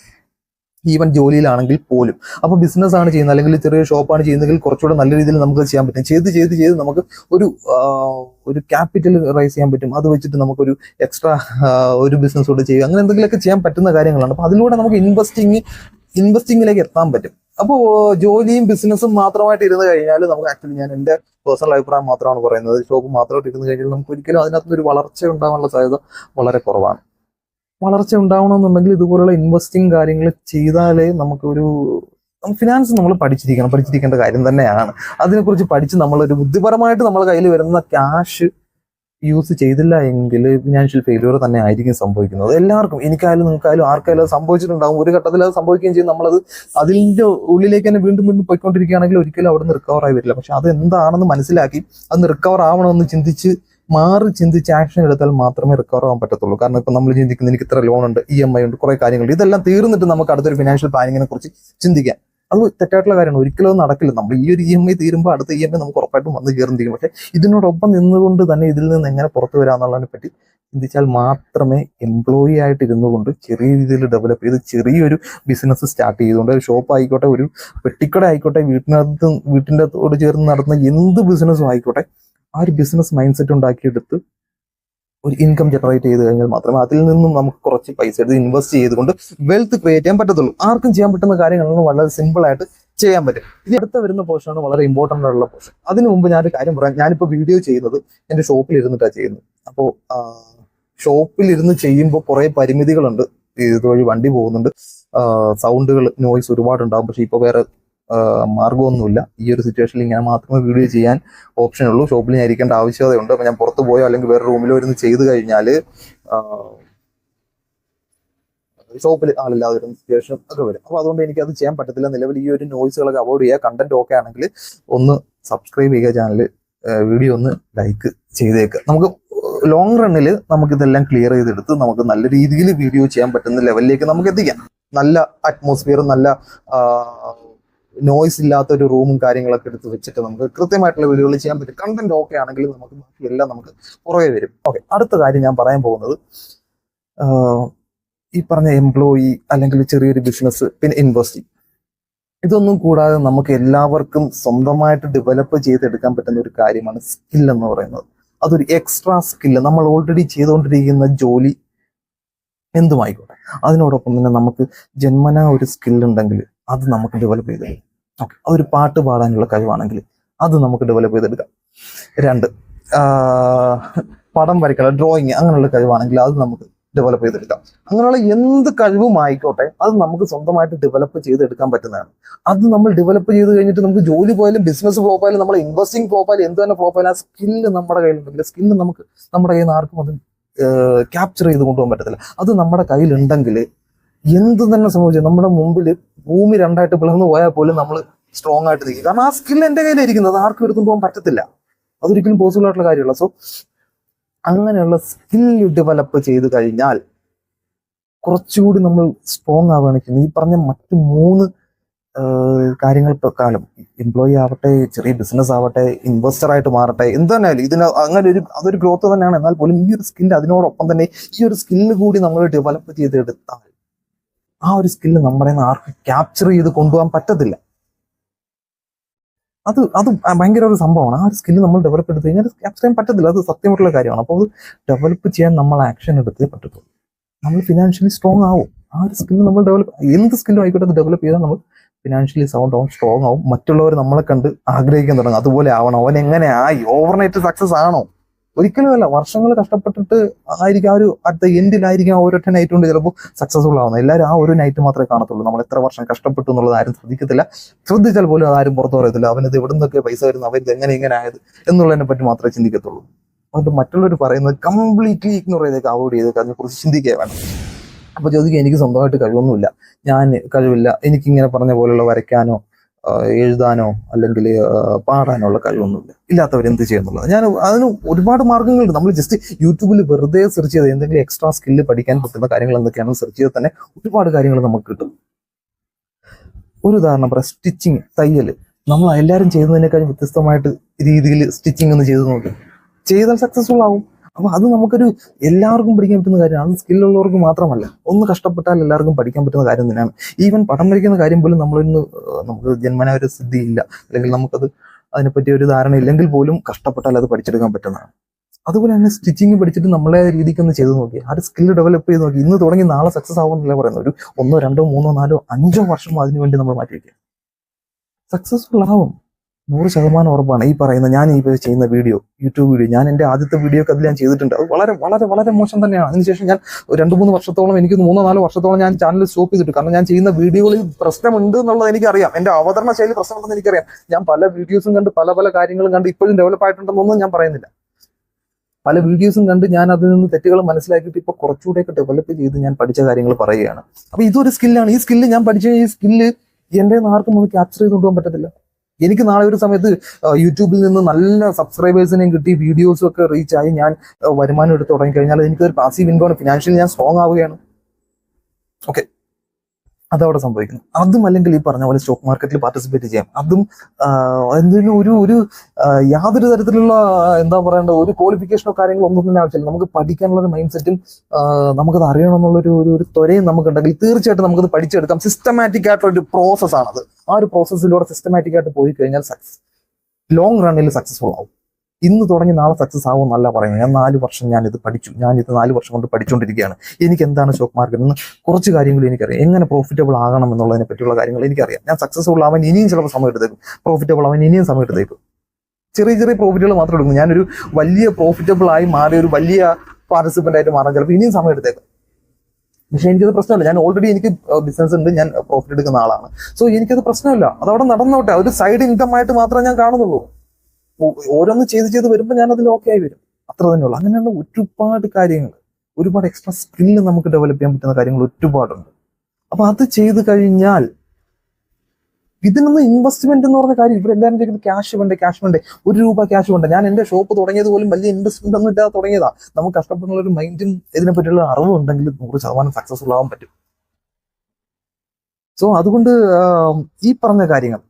ഈവൻ ജോലിയിലാണെങ്കിൽ പോലും. അപ്പൊ ബിസിനസ് ആണ് ചെയ്യുന്നത് അല്ലെങ്കിൽ ചെറിയ ഷോപ്പാണ് ചെയ്യുന്നതെങ്കിൽ കുറച്ചുകൂടെ നല്ല രീതിയിൽ നമുക്ക് ചെയ്യാൻ പറ്റും. ചെയ്ത് നമുക്ക് ഒരു ക്യാപിറ്റൽ റൈസ് ചെയ്യാൻ പറ്റും. അത് വെച്ചിട്ട് നമുക്കൊരു എക്സ്ട്രാ ഒരു ബിസിനസ് കൂടെ ചെയ്യുക, അങ്ങനെ എന്തെങ്കിലുമൊക്കെ ചെയ്യാൻ പറ്റുന്ന കാര്യങ്ങളാണ്. അപ്പൊ അതിലൂടെ നമുക്ക് ഇൻവെസ്റ്റിങ്ങിലേക്ക് എത്താൻ പറ്റും. അപ്പോൾ ജോലിയും ബിസിനസ്സും മാത്രമായിട്ട് ഇരുന്ന് കഴിഞ്ഞാൽ നമുക്ക് ആക്ച്വലി, ഞാൻ എൻ്റെ പേഴ്സണൽ അഭിപ്രായം മാത്രമാണ് പറയുന്നത്, ഷോപ്പ് മാത്രമായിട്ട് ഇരുന്ന് കഴിഞ്ഞാൽ നമുക്ക് ഒരിക്കലും അതിനകത്തൊരു വളർച്ച ഉണ്ടാകാനുള്ള സാധ്യത വളരെ കുറവാണ്. വളർച്ച ഉണ്ടാവണമെന്നുണ്ടെങ്കിൽ ഇതുപോലുള്ള ഇൻവെസ്റ്റിംഗ് കാര്യങ്ങൾ ചെയ്താലേ ഫിനാൻസ് നമ്മൾ പഠിച്ചിരിക്കേണ്ട കാര്യം തന്നെയാണ്. അതിനെക്കുറിച്ച് പഠിച്ച് നമ്മളൊരു ബുദ്ധിപരമായിട്ട് നമ്മളെ കയ്യിൽ വരുന്ന ക്യാഷ് യൂസ് ചെയ്തില്ല എങ്കിൽ ഫിനാൻഷ്യൽ ഫെയിലിയർ തന്നെ ആയിരിക്കും സംഭവിക്കുന്നത്. എല്ലാവർക്കും, എനിക്കായാലും നിങ്ങൾക്കായാലും ആർക്കായാലും അത് സംഭവിച്ചിട്ടുണ്ടാകും. ഒരു ഘട്ടത്തിൽ അത് സംഭവിക്കുകയും ചെയ്യും. നമ്മളത് അതിൻ്റെ ഉള്ളിലേക്ക് തന്നെ വീണ്ടും പോയിക്കൊണ്ടിരിക്കുകയാണെങ്കിൽ ഒരിക്കലും അവിടെ നിന്ന് റിക്കവർ ആയി വരില്ല. പക്ഷെ അത് എന്താണെന്ന് മനസ്സിലാക്കി അന്ന് റിക്കവർ ആവണമെന്ന് ചിന്തിച്ച് ആക്ഷൻ എടുത്താൽ മാത്രമേ റിക്കവർ ആവാൻ പറ്റത്തുള്ളൂ. കാരണം ഇപ്പൊ നമ്മൾ ചിന്തിക്കുന്നത് എനിക്ക് ഇത്ര ലോൺ ഉണ്ട്, EMI ഉണ്ട്, കുറെ കാര്യങ്ങളുണ്ട്, ഇതെല്ലാം തീർന്നിട്ട് നമുക്ക് അടുത്തൊരു ഫിനാൻഷ്യൽ പ്ലാനിങ്ങിനെ കുറിച്ച് ചിന്തിക്കാം. അത് തെറ്റായിട്ടുള്ള കാര്യമാണ്, ഒരിക്കലും അത് നടക്കില്ല. നമ്മൾ ഈ ഒരു EMI തീരുമ്പോൾ അടുത്ത EMI നമുക്ക് ഉറപ്പായിട്ടും വന്ന് കയറുന്നിരിക്കും. പക്ഷെ ഇതിനോടൊപ്പം നിന്നുകൊണ്ട് തന്നെ ഇതിൽ നിന്ന് എങ്ങനെ പുറത്തു വരാമെന്നുള്ളതിനെ പറ്റി ചിന്തിച്ചാൽ മാത്രമേ എംപ്ലോയി ആയിട്ട് ഇരുന്നുകൊണ്ട് ചെറിയ രീതിയിൽ ഡെവലപ്പ് ചെയ്ത് ചെറിയൊരു ബിസിനസ് സ്റ്റാർട്ട് ചെയ്തുകൊണ്ട്, ഒരു ഷോപ്പ് ആയിക്കോട്ടെ, ഒരു പെട്ടിക്കട ആയിക്കോട്ടെ, വീട്ടിൻ്റെ തോട് ചേർന്ന് നടത്തുന്ന എന്ത് ബിസിനസ്സും ആയിക്കോട്ടെ, ആ ഒരു ബിസിനസ് മൈൻഡ് സെറ്റ് ഉണ്ടാക്കിയെടുത്ത് ഒരു ഇൻകം ജനറേറ്റ് ചെയ്ത് കഴിഞ്ഞാൽ മാത്രമേ അതിൽ നിന്നും നമുക്ക് കുറച്ച് പൈസ എടുത്ത് ഇൻവെസ്റ്റ് ചെയ്തുകൊണ്ട് വെൽത്ത് ക്രിയേറ്റ് ചെയ്യാൻ പറ്റത്തുള്ളൂ. ആർക്കും ചെയ്യാൻ പറ്റുന്ന കാര്യങ്ങളൊന്നും വളരെ സിമ്പിൾ ആയിട്ട് ചെയ്യാൻ പറ്റും. ഇനി അടുത്ത വരുന്ന പോർഷനാണ് വളരെ ഇമ്പോർട്ടൻ്റ് ആയിട്ടുള്ള പോർഷൻ. അതിനു മുമ്പ് ഞാനൊരു കാര്യം പറയാം. ഞാനിപ്പോൾ വീഡിയോ ചെയ്യുന്നത് എൻ്റെ ഷോപ്പിൽ ഇരുന്നിട്ടാണ് ചെയ്യുന്നത്. അപ്പോൾ ഷോപ്പിൽ ഇരുന്ന് ചെയ്യുമ്പോൾ കുറേ പരിമിതികളുണ്ട്. ഇതുവഴി വണ്ടി പോകുന്നുണ്ട്, സൗണ്ടുകൾ, നോയ്സ് ഒരുപാടുണ്ടാകും. പക്ഷെ ഇപ്പോൾ വേറെ മാർഗമൊന്നുമില്ല. ഈ ഒരു സിറ്റുവേഷനിൽ ഇങ്ങനെ മാത്രമേ വീഡിയോ ചെയ്യാൻ ഓപ്ഷൻ ഉള്ളൂ. ഷോപ്പിൽ ഞാൻ ഇരിക്കേണ്ട ആവശ്യകതയുണ്ട്. അപ്പം ഞാൻ പുറത്ത് പോയോ അല്ലെങ്കിൽ വേറെ റൂമിലോ ഇരുന്ന് ചെയ്ത് കഴിഞ്ഞാൽ ഷോപ്പിൽ ആളില്ലാതെ വരുന്ന സിറ്റുവേഷൻ ഒക്കെ വരും. അപ്പോൾ അതുകൊണ്ട് എനിക്ക് അത് ചെയ്യാൻ പറ്റത്തില്ല. നിലവിൽ ഈ ഒരു നോയ്സുകളൊക്കെ അവോയ്ഡ് ചെയ്യുക. കണ്ടന്റ് ഓക്കെ ആണെങ്കിൽ ഒന്ന് സബ്സ്ക്രൈബ് ചെയ്യുക ചാനൽ, വീഡിയോ ഒന്ന് ലൈക്ക് ചെയ്തേക്കുക. നമുക്ക് ലോങ് റണ്ണിൽ നമുക്കിതെല്ലാം ക്ലിയർ ചെയ്തെടുത്ത് നമുക്ക് നല്ല രീതിയിൽ വീഡിയോ ചെയ്യാൻ പറ്റുന്ന ലെവലിലേക്ക് നമുക്ക് എത്തിക്കാം. നല്ല അറ്റ്മോസ്ഫിയറും നല്ല നോയ്സ് ഇല്ലാത്ത ഒരു റൂമും കാര്യങ്ങളൊക്കെ എടുത്ത് വെച്ചിട്ട് നമുക്ക് കൃത്യമായിട്ടുള്ള വീഡിയോകൾ ചെയ്യാൻ പറ്റും. കണ്ടന്റ് ഓക്കെ ആണെങ്കിൽ നമുക്ക് ബാക്കിയെല്ലാം നമുക്ക് പുറകെ വരും. ഓക്കെ, അടുത്ത കാര്യം ഞാൻ പറയാൻ പോകുന്നത് ഈ പറഞ്ഞ എംപ്ലോയി അല്ലെങ്കിൽ ചെറിയൊരു ബിസിനസ്, പിന്നെ ഇൻവെസ്റ്റിംഗ്, ഇതൊന്നും കൂടാതെ നമുക്ക് എല്ലാവർക്കും സ്വന്തമായിട്ട് ഡെവലപ്പ് ചെയ്തെടുക്കാൻ പറ്റുന്ന ഒരു കാര്യമാണ് സ്കിൽ എന്ന് പറയുന്നത്. അതൊരു എക്സ്ട്രാ സ്കില്ല്, നമ്മൾ ഓൾറെഡി ചെയ്തുകൊണ്ടിരിക്കുന്ന ജോലി എന്തുമായിക്കോട്ടെ, അതിനോടൊപ്പം തന്നെ നമുക്ക് ജന്മന ഒരു സ്കില്ലുണ്ടെങ്കിൽ അത് നമുക്ക് ഡെവലപ്പ് ചെയ്തെടുക്കാം. ഓക്കെ, അതൊരു പാട്ട് പാടാനുള്ള കഴിവാണെങ്കിൽ അത് നമുക്ക് ഡെവലപ്പ് ചെയ്തെടുക്കാം. 2 പടം വരയ്ക്കാനുള്ള, ഡ്രോയിങ്, അങ്ങനെയുള്ള കഴിവാണെങ്കിൽ അത് നമുക്ക് ഡെവലപ്പ് ചെയ്തെടുക്കാം. അങ്ങനെയുള്ള എന്ത് കഴിവും ആയിക്കോട്ടെ അത് നമുക്ക് സ്വന്തമായിട്ട് ഡെവലപ്പ് ചെയ്തെടുക്കാൻ പറ്റുന്നതാണ്. അത് നമ്മൾ ഡെവലപ്പ് ചെയ്ത് കഴിഞ്ഞിട്ട് നമുക്ക് ജോലി പോയാലും ബിസിനസ് ഫ്ലോപ്പ് ആയാലും നമ്മൾ ഇൻവെസ്റ്റിംഗ് ഫ്ലോപ്പ് ആയാലും എന്ത് തന്നെ ഫ്ലോപ്പ് ആയാലും ആ സ്കില്ല് നമ്മുടെ കയ്യിലുണ്ടെങ്കിൽ, സ്കില്ല് നമുക്ക് നമ്മുടെ കയ്യിൽ നിന്ന് ആർക്കും അത് ക്യാപ്ചർ ചെയ്ത് കൊണ്ടുപോകാൻ പറ്റത്തില്ല. അത് നമ്മുടെ കയ്യിലുണ്ടെങ്കിൽ എന്ത് തന്നെ സംഭവിച്ചു, നമ്മുടെ മുമ്പിൽ ഭൂമി 2ആയിട്ട് പിളർന്നു പോയാൽ പോലും നമ്മൾ സ്ട്രോങ് ആയിട്ട് നിൽക്കും. കാരണം ആ സ്കിൽ എൻ്റെ കയ്യിലിരിക്കുന്നത്, ആർക്കും എടുത്തുകൊണ്ട് പോകാൻ പറ്റത്തില്ല. അതൊരിക്കലും പോസിബിൾ ആയിട്ടുള്ള കാര്യമല്ല. സോ അങ്ങനെയുള്ള സ്കിൽ ഡെവലപ്പ് ചെയ്ത് കഴിഞ്ഞാൽ കുറച്ചുകൂടി നമ്മൾ സ്ട്രോങ് ആവുകയാണെങ്കിൽ ഈ പറഞ്ഞ മറ്റു 3 കാര്യങ്ങൾ കാലം എംപ്ലോയി ആവട്ടെ, ചെറിയ ബിസിനസ് ആവട്ടെ, ഇൻവെസ്റ്റർ ആയിട്ട് മാറട്ടെ, എന്ത് തന്നെയായാലും ഇതിന് അങ്ങനെ അതൊരു ഗ്രോത്ത് തന്നെയാണ്. എന്നാൽ പോലും ഈ ഒരു സ്കില്ല് അതിനോടൊപ്പം തന്നെ ഈ ഒരു സ്കില്ല് കൂടി നമ്മൾ ഡെവലപ്പ് ചെയ്തെടുത്താൽ ആ ഒരു സ്കില്ല് നമ്മുടെ ആർക്കും ക്യാപ്ചർ ചെയ്ത് കൊണ്ടുപോകാൻ പറ്റത്തില്ല. അത് ഭയങ്കര ഒരു സംഭവമാണ്. ആ ഒരു സ്കില്ല് നമ്മൾ ഡെവലപ്പ് എടുത്ത് കഴിഞ്ഞാൽ ക്യാപ്ചർ ചെയ്യാൻ പറ്റത്തില്ല. അത് സത്യമായിട്ടുള്ള കാര്യമാണ്. അപ്പോൾ അത് ഡെവലപ്പ് ചെയ്യാൻ നമ്മൾ ആക്ഷൻ എടുത്തേ പറ്റത്തുള്ളൂ. നമ്മൾ ഫിനാൻഷ്യലി സ്ട്രോങ് ആവും. ആ ഒരു സ്കില്ല് നമ്മൾ എന്ത് സ്കില്ലും ആയിക്കോട്ടെ അത് ഡെവലപ്പ് ചെയ്താൽ നമ്മൾ ഫിനാൻഷ്യലി സൗണ്ട് ആവും, സ്ട്രോങ് ആവും. മറ്റുള്ളവർ നമ്മളെ കണ്ട് ആഗ്രഹിക്കാൻ തുടങ്ങും അതുപോലെ ആവണം. അവൻ എങ്ങനെ ആയി? ഓവർനൈറ്റ് സക്സസ് ആണോ? ഒരിക്കലും അല്ല. വർഷങ്ങൾ കഷ്ടപ്പെട്ടിട്ട് ആയിരിക്കും ആ ഒരു അറ്റ് എൻഡിലായിരിക്കും ആ ഒരൊറ്റ നൈറ്റ് കൊണ്ട് ചിലപ്പോൾ സക്സസ്ഫുൾ ആവുന്നത്. എല്ലാവരും ആ ഒരു നൈറ്റ് മാത്രമേ കാണത്തുള്ളൂ. നമ്മൾ എത്ര വർഷം കഷ്ടപ്പെട്ടു എന്നുള്ളത് ആരും ശ്രദ്ധിക്കത്തില്ല. ശ്രദ്ധിച്ചാൽ പോലും അതാരും പുറത്തു പറയത്തില്ല. അവനത് എവിടെ നിന്നൊക്കെ പൈസ വരുന്നു, അവർക്ക് എങ്ങനെ ഇങ്ങനെ ആയത് എന്നുള്ളതിനെ പറ്റി മാത്രമേ ചിന്തിക്കത്തുള്ളൂ. അതുകൊണ്ട് മറ്റുള്ളവർ പറയുന്നത് കംപ്ലീറ്റ്ലി ഇഗ്നോർ ചെയ്തേക്ക്, അവോയ്ഡ് ചെയ്തേക്ക്, അതിനെക്കുറിച്ച് ചിന്തിക്കുക വേണം. അപ്പൊ ചോദിക്കുക, എനിക്ക് സ്വന്തമായിട്ട് കഴിവൊന്നുമില്ല, ഞാൻ കഴിവില്ല, എനിക്കിങ്ങനെ പറഞ്ഞ പോലുള്ള വരയ്ക്കാനോ എഴുതാനോ അല്ലെങ്കിൽ പാടാനോ ഉള്ള കഴിവൊന്നുമില്ല, ഇല്ലാത്തവരെന്ത് ചെയ്യുന്നുള്ളത്. ഞാൻ അതിന് ഒരുപാട് മാർഗ്ഗങ്ങളുണ്ട്. നമ്മൾ ജസ്റ്റ് യൂട്യൂബിൽ വെറുതെ സെർച്ച് ചെയ്ത് എന്തെങ്കിലും എക്സ്ട്രാ സ്കില്ല് പഠിക്കാൻ പറ്റുന്ന കാര്യങ്ങൾ എന്തൊക്കെയാണെന്ന് സെർച്ച് ചെയ്താൽ തന്നെ ഒരുപാട് കാര്യങ്ങൾ നമുക്ക് കിട്ടും. ഒരു ഉദാഹരണം പറയാം, സ്റ്റിച്ചിങ്, തയ്യൽ. നമ്മൾ എല്ലാവരും ചെയ്യുന്നതിനേക്കാളും വ്യത്യസ്തമായിട്ട് രീതിയിൽ സ്റ്റിച്ചിങ് ഒന്ന് ചെയ്ത് നോക്കി, ചെയ്താൽ സക്സസ്ഫുൾ ആവും. അപ്പൊ അത് നമുക്കൊരു എല്ലാവർക്കും പഠിക്കാൻ പറ്റുന്ന കാര്യമാണ്. അത് സ്കില്ലുള്ളവർക്ക് മാത്രമല്ല, ഒന്ന് കഷ്ടപ്പെട്ടാൽ എല്ലാവർക്കും പഠിക്കാൻ പറ്റുന്ന കാര്യം തന്നെയാണ്. ഈവൻ പടം വരയ്ക്കുന്ന കാര്യം പോലും നമുക്ക് ജന്മന ഒരു സിദ്ധി ഇല്ല, അല്ലെങ്കിൽ നമുക്കത് അതിനെപ്പറ്റി ഒരു ധാരണ ഇല്ലെങ്കിൽ പോലും കഷ്ടപ്പെട്ടാൽ അത് പഠിച്ചെടുക്കാൻ പറ്റുന്നതാണ്. അതുപോലെ തന്നെ സ്റ്റിച്ചിങ് പഠിച്ചിട്ട് നമ്മളെ രീതിക്ക് ഒന്ന് ചെയ്ത് നോക്കി, ആ ഒരു സ്കില്ല് ഡെവലപ്പ് ചെയ്ത് നോക്കി. ഇന്ന് തുടങ്ങി നാളെ സക്സസ് ആവുമെന്നല്ല പറയുന്നത്. ഒരു 1, 2, 3, 4, 5 വർഷം അതിനു വേണ്ടി നമ്മൾ മാറ്റി വയ്ക്കുക, സക്സസ്ഫുൾ ആവും. 100% ഉറപ്പാണ്. ഈ പറയുന്ന ഞാൻ ഈ ചെയ്യുന്ന യൂട്യൂബ് വീഡിയോ, ഞാൻ എൻ്റെ ആദ്യത്തെ വീഡിയോ ഒക്കെ അതിൽ ഞാൻ ചെയ്തിട്ടുണ്ട്. അത് വളരെ വളരെ വളരെ മോശം തന്നെയാണ്. അതിനുശേഷം ഞാൻ 2-3 വർഷത്തോളം, എനിക്ക് 3-4 വർഷത്തോളം ഞാൻ ചാനൽ സ്റ്റോപ്പ് ചെയ്തിട്ട്. കാരണം ഞാൻ ചെയ്യുന്ന വീഡിയോകളിൽ പ്രശ്നമുണ്ട് എന്നുള്ളത് എനിക്കറിയാം. എൻ്റെ അവതരണ ശൈലി പ്രശ്നമുണ്ടെന്ന് എനിക്കറിയാം. ഞാൻ പല വീഡിയോസും കണ്ട് പല കാര്യങ്ങളും കണ്ട് ഇപ്പോഴും ഡെവലപ്പ് ആയിട്ടുണ്ടെന്നൊന്നും ഞാൻ പറയുന്നില്ല. പല വീഡിയോസും കണ്ട് ഞാൻ അതിൽ നിന്ന് തെറ്റുകൾ മനസ്സിലാക്കിയിട്ട് ഇപ്പോൾ കുറച്ചുകൂടെയൊക്കെ ഡെവലപ്പ് ചെയ്ത് ഞാൻ പഠിച്ച കാര്യങ്ങൾ പറയുകയാണ്. അപ്പൊ ഇതൊരു സ്കില്ലാണ്. ഈ സ്കില്ല് ഞാൻ പഠിച്ച ഈ സ്കില്ല് എൻ്റെ ആർക്കും ഒന്ന് ക്യാപ്ചർ ചെയ്ത് കൊണ്ടുപോകാൻ പറ്റത്തില്ല. എനിക്ക് നാളെ ഒരു സമയത്ത് യൂട്യൂബിൽ നിന്ന് നല്ല സബ്സ്ക്രൈബേഴ്സിനെയും കിട്ടി, വീഡിയോസും ഒക്കെ റീച്ച് ആയി, ഞാൻ വരുമാനം എടുത്ത് തുടങ്ങിക്കഴിഞ്ഞാൽ എനിക്കൊരു പാസീവ് ഇൻകം, ഫിനാൻഷ്യലി ഞാൻ സ്ട്രോങ് ആവുകയാണ്. ഓക്കെ, അതവിടെ സംഭവിക്കുന്നു. അതും അല്ലെങ്കിൽ ഈ പറഞ്ഞ പോലെ സ്റ്റോക്ക് മാർക്കറ്റിൽ പാർട്ടിസിപ്പേറ്റ് ചെയ്യാം. അതും എന്തിനും ഒരു യാതൊരു തരത്തിലുള്ള എന്താ പറയേണ്ട ഒരു ക്വാളിഫിക്കേഷനോ കാര്യങ്ങളോ ഒന്നും തന്നെ ആവശ്യമില്ല. നമുക്ക് പഠിക്കാനുള്ള ഒരു മൈൻഡ് സെറ്റും നമുക്കത് അറിയണമെന്നുള്ളൊരു ത്വരയും നമുക്കുണ്ടെങ്കിൽ തീർച്ചയായിട്ടും നമുക്കത് പഠിച്ചെടുക്കാം. സിസ്റ്റമാറ്റിക് ആയിട്ടുള്ള ഒരു പ്രോസസ്സാണത്. ആ ഒരു പ്രോസസ്സിലൂടെ സിസ്റ്റമാറ്റിക് ആയിട്ട് പോയി കഴിഞ്ഞാൽ ലോങ് റണ്ണിൽ സക്സസ്ഫുൾ ആവും. ഇന്ന് തുടങ്ങി നാളെ സക്സസ് ആവും എന്നല്ല പറയുന്നത്. ഞാൻ 4 വർഷം ഞാനിത് പഠിച്ചു, ഞാനിത് 4 വർഷം കൊണ്ട് പഠിച്ചുകൊണ്ടിരിക്കുകയാണ്. എനിക്ക് എന്താണ് സ്റ്റോക്ക് മാർക്കറ്റ് എന്ന് കുറച്ച് കാര്യങ്ങൾ എനിക്കറിയാം. എങ്ങനെ പ്രോഫിറ്റബിൾ ആകണം എന്നുള്ളതിനെ പറ്റിയുള്ള കാര്യങ്ങൾ എനിക്കറിയാം. ഞാൻ സക്സസ്ഫുൾ ആവാൻ ഇനിയും ചിലപ്പോൾ സമയം എടുത്തേക്കും, പ്രോഫിറ്റബിൾ ആവാൻ ഇനിയും സമയം എടുത്തേക്കും. ചെറിയ ചെറിയ പ്രോഫിറ്റുകൾ മാത്രം എടുക്കും. ഞാനൊരു വലിയ പ്രോഫിറ്റബിൾ ആയി മാറി ഒരു വലിയ പാർട്ടിസിപ്പന്റ് ആയിട്ട് മാറാൻ ചിലപ്പോൾ ഇനിയും സമയം എടുത്തേക്കും. പക്ഷെ എനിക്കത് പ്രശ്നമില്ല. ഞാൻ ഓൾറെഡി എനിക്ക് ബിസിനസ് ഉണ്ട്, ഞാൻ പ്രോഫിറ്റ് എടുക്കുന്ന ആളാണ്. സോ എനിക്കത് പ്രശ്നമില്ല. അതവിടെ നടന്നോട്ടെ. ഒരു സൈഡ് ഇൻകം ആയിട്ട് മാത്രമേ ഞാൻ കാണുന്നുള്ളൂ. ഓരോന്ന് ചെയ്ത് വരുമ്പോൾ ഞാൻ അതിൽ ഓക്കെ ആയി വരും, അത്ര തന്നെയുള്ളൂ. അങ്ങനെയുള്ള ഒരുപാട് കാര്യങ്ങൾ, ഒരുപാട് എക്സ്ട്രാ സ്കില്ല് നമുക്ക് ഡെവലപ്പ് ചെയ്യാൻ പറ്റുന്ന കാര്യങ്ങൾ ഒരുപാടുണ്ട്. അപ്പൊ അത് ചെയ്ത് കഴിഞ്ഞാൽ ഇതിനൊന്നും ഇൻവെസ്റ്റ്മെന്റ് എന്ന് പറഞ്ഞ കാര്യം, ഇവിടെ എല്ലാവരും ചോദിക്കുന്നത് ക്യാഷ് വേണ്ടേ, 1 രൂപ ക്യാഷ് വേണ്ട. ഞാൻ എന്റെ ഷോപ്പ് തുടങ്ങിയത് പോലും വലിയ ഇൻവെസ്റ്റ്മെന്റ് ഒന്നും ഇല്ലാതെ തുടങ്ങിയതാ. നമുക്ക് കഷ്ടപ്പെടുന്ന ഒരു മൈൻഡും ഇതിനെ പറ്റിയുള്ള അറിവും ഉണ്ടെങ്കിൽ 100% സക്സസ്ഫുൾ ആവാൻ പറ്റും. സോ അതുകൊണ്ട് ഈ പറഞ്ഞ കാര്യങ്ങൾ,